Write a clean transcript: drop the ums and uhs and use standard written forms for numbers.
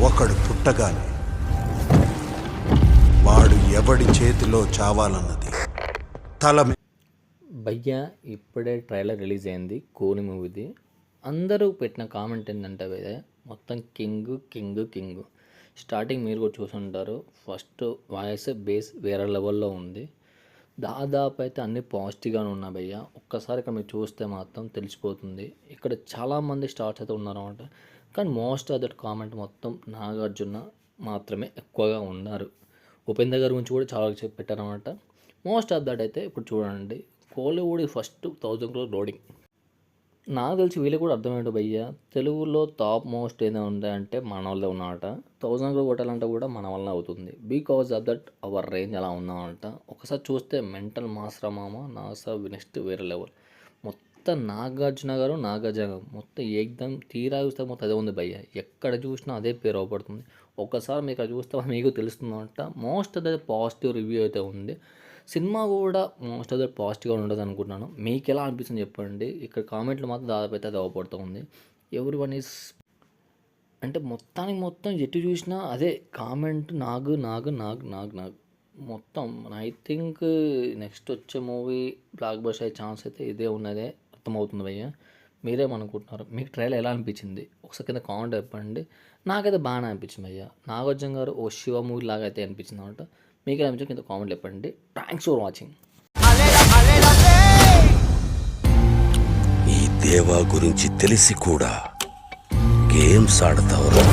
ఒకడు పుట్టగానే వాడు ఎవడి చేతిలో చావాలన్నది తల భయ్యా ఇప్పుడే ట్రైలర్ రిలీజ్ అయింది కూలి మూవీది. అందరూ పెట్టిన కామెంట్ ఏంటంటే భయ్యా మొత్తం కింగ్ కింగ్ కింగ్. స్టార్టింగ్ మీరు కూడా చూసుంటారు. ఫస్ట్ వాయిస్ బేస్ వేరే లెవెల్లో ఉంది. దాదాపు అయితే అన్నీ పాజిటివ్గానే ఉన్నాయి భయ్యా. ఒక్కసారి ఇక్కడ మీరు చూస్తే మాత్రం తెలిసిపోతుంది. ఇక్కడ చాలామంది స్టార్స్ అయితే ఉన్నారన్నమాట. కానీ మోస్ట్ ఆఫ్ దట్ కామెంట్ మొత్తం నాగార్జున మాత్రమే ఎక్కువగా ఉన్నారు. ఉపేంద్ర గారి గురించి కూడా చాలా పెట్టారన్నమాట. మోస్ట్ ఆఫ్ దట్ అయితే ఇప్పుడు చూడండి, కోలీవుడ్ ఫస్ట్ 1000 crore లోడింగ్. నాకు తెలిసి వీళ్ళకి కూడా అర్థమేంటో భయ్యా, తెలుగులో టాప్ మోస్ట్ ఏదైనా ఉందంటే మన వాళ్ళే ఉన్నమాట. 1000 crore కొట్టాలంటే కూడా మన వల్ల అవుతుంది. Because of that hour range అలా ఉందన్నమాట. ఒకసారి చూస్తే మెంటల్ మాస్రా మామ నాసా నెక్స్ట్ వేరే లెవెల్. మొత్తం నాగార్జున గారు మొత్తం ఏకదం తీరా చూస్తే మొత్తం అదే ఉంది భయ్య. ఎక్కడ చూసినా అదే పేరు అవపడుతుంది. ఒక్కసారి మీకు అది చూస్తే మీకు తెలుస్తుందంట. Most of the positive review అయితే ఉంది. సినిమా కూడా మోస్ట్ ఆఫ్ ద పాజిటివ్గా ఉండదు అనుకుంటున్నాను. మీకు ఎలా అనిపిస్తుంది చెప్పండి. ఇక్కడ కామెంట్లు మాత్రం దాదాపు అయితే అది అవపడుతూ ఉంది. ఎవ్రీ వన్ ఈజ్ అంటే మొత్తానికి మొత్తం ఎటు చూసినా అదే కామెంట్ నాగు మొత్తం. ఐ థింక్ నెక్స్ట్ వచ్చే మూవీ బ్లాక్ బస్టర్ అయ్యే ఛాన్స్ అయితే ఇదే ఉన్నదే అర్థమవుతుంది భయ్య. మీరేమనుకుంటున్నారు? మీకు ట్రైలర్ ఎలా అనిపించింది ఒకసారి కింద కామెంట్ చెప్పండి. నాకైతే బాగానే అనిపించింది భయ్య. నాగార్జున గారు ఓ శివ మూవీ లాగా అయితే అనిపించింది అనమాట. మీకు ఎలా అనిపించింది కింద కామెంట్ చెప్పండి. Thanks for watching. ఈ దేవా గురించి తెలిసి కూడా గేమ్స్ ఆడతావు.